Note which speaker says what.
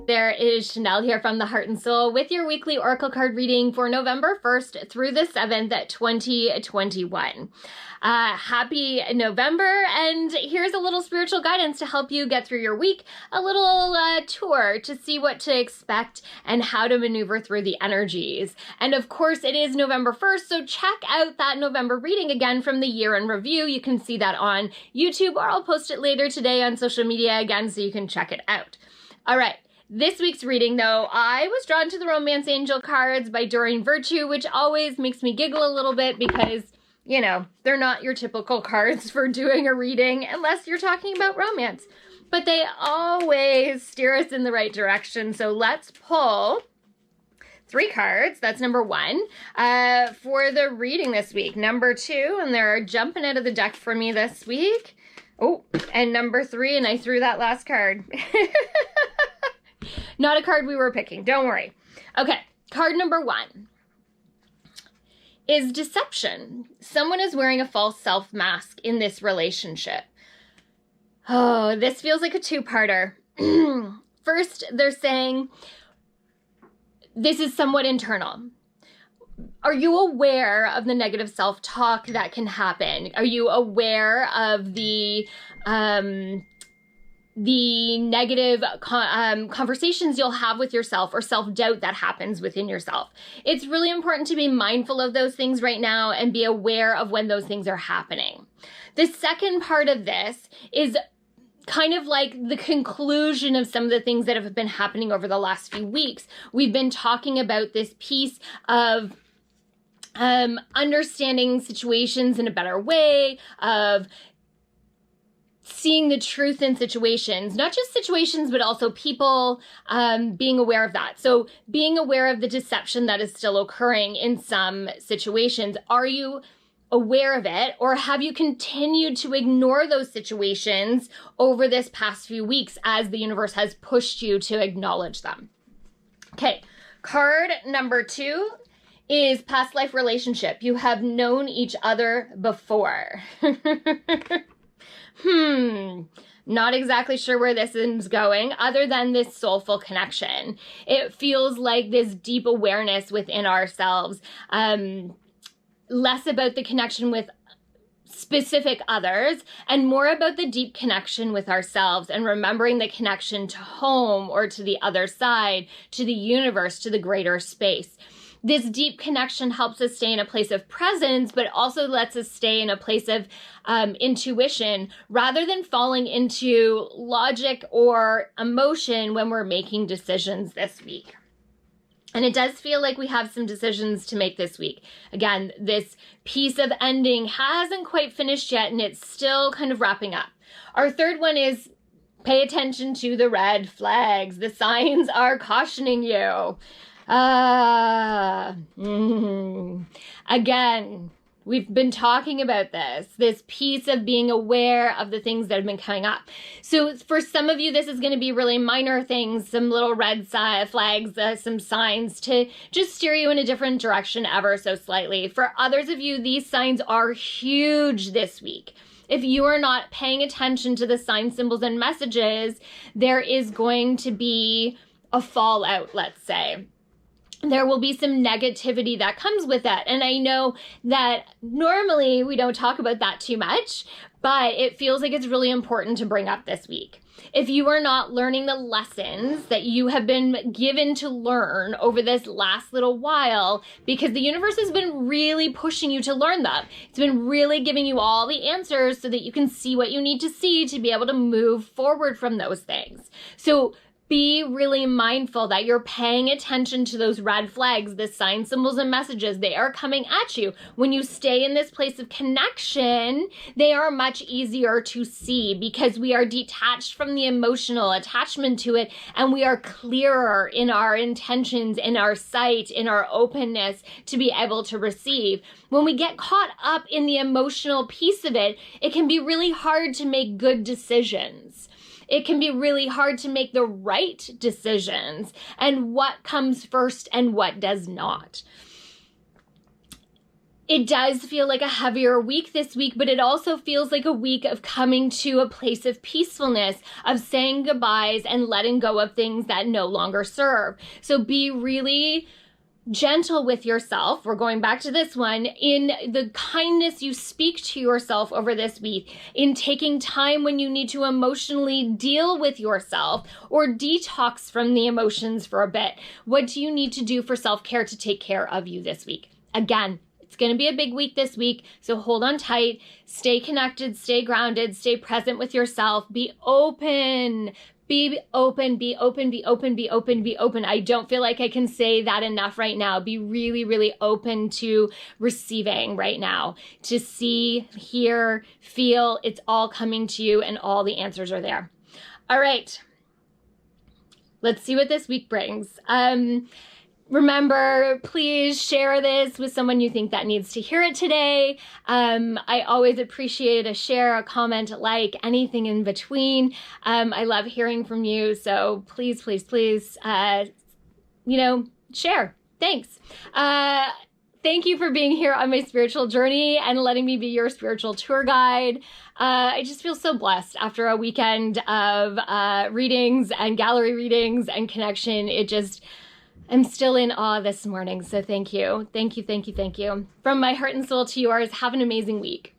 Speaker 1: There is Chanel here from The Heart and Soul with your weekly Oracle card reading for November 1st through the 7th, 2021. Happy November, and here's a little spiritual guidance to help you get through your week, a little tour to see what to expect and how to maneuver through the energies. And of course, it is November 1st, so check out that November reading again from the year in review. You can see that on YouTube, or I'll post it later today on social media again so you can check it out. All right. This week's reading, though, I was drawn to the Romance Angel cards by Doreen Virtue, which always makes me giggle a little bit because, you know, they're not your typical cards for doing a reading unless you're talking about romance. But they always steer us in the right direction. So let's pull 3 cards. That's number 1 for the reading this week. Number 2, and they're jumping out of the deck for me this week. Oh, and number 3, and I threw that last card. Not a card we were picking, don't worry. Okay, card number 1 is deception. Someone is wearing a false self mask in this relationship. Oh, this feels like a two-parter. First, they're saying this is somewhat internal. Are you aware of the negative self-talk that can happen? Are you aware of the negative conversations you'll have with yourself or self-doubt that happens within yourself? It's really important to be mindful of those things right now and be aware of when those things are happening. The second part of this is kind of like the conclusion of some of the things that have been happening over the last few weeks. We've been talking about this piece of understanding situations in a better way, of seeing the truth in situations, not just situations, but also people, being aware of that. So being aware of the deception that is still occurring in some situations. Are you aware of it, or have you continued to ignore those situations over this past few weeks as the universe has pushed you to acknowledge them? Okay, card number 2 is past life relationship. You have known each other before. Not exactly sure where this is going other than this soulful connection. It feels like this deep awareness within ourselves, less about the connection with specific others and more about the deep connection with ourselves and remembering the connection to home or to the other side, to the universe, to the greater space. This deep connection helps us stay in a place of presence, but also lets us stay in a place of intuition rather than falling into logic or emotion when we're making decisions this week. And it does feel like we have some decisions to make this week. Again, this piece of ending hasn't quite finished yet, and it's still kind of wrapping up. Our third one is pay attention to the red flags. The signs are cautioning you. Again, we've been talking about this piece of being aware of the things that have been coming up. So for some of you, this is going to be really minor things, some little red flags, some signs to just steer you in a different direction ever so slightly. For others of you, these signs are huge this week. If you are not paying attention to the signs, symbols, and messages, there is going to be a fallout, let's say. There will be some negativity that comes with that. And I know that normally we don't talk about that too much, but it feels like it's really important to bring up this week. If you are not learning the lessons that you have been given to learn over this last little while, because the universe has been really pushing you to learn them. It's been really giving you all the answers so that you can see what you need to see to be able to move forward from those things. So be really mindful that you're paying attention to those red flags, the signs, symbols, and messages. They are coming at you. When you stay in this place of connection, they are much easier to see because we are detached from the emotional attachment to it, and we are clearer in our intentions, in our sight, in our openness to be able to receive. When we get caught up in the emotional piece of it, it can be really hard to make good decisions. It can be really hard to make the right decisions and what comes first and what does not. It does feel like a heavier week this week, but it also feels like a week of coming to a place of peacefulness, of saying goodbyes and letting go of things that no longer serve. So be really gentle with yourself. We're going back to this one, in the kindness you speak to yourself over this week, in taking time when you need to emotionally deal with yourself or detox from the emotions for a bit. What do you need to do for self-care to take care of you this week? Again, it's going to be a big week this week, so hold on tight, stay connected, stay grounded, stay present with yourself, be open. Be open, be open, be open, be open, be open. I don't feel like I can say that enough right now. Be really, really open to receiving right now, to see, hear, feel. It's all coming to you and all the answers are there. All right. Let's see what this week brings. Remember, please share this with someone you think that needs to hear it today. I always appreciate a share, a comment, a like, anything in between. I love hearing from you. So please, please, please, share. Thanks. Thank you for being here on my spiritual journey and letting me be your spiritual tour guide. I just feel so blessed after a weekend of readings and gallery readings and connection. I'm still in awe this morning, so thank you. Thank you, thank you, thank you. From my heart and soul to yours, have an amazing week.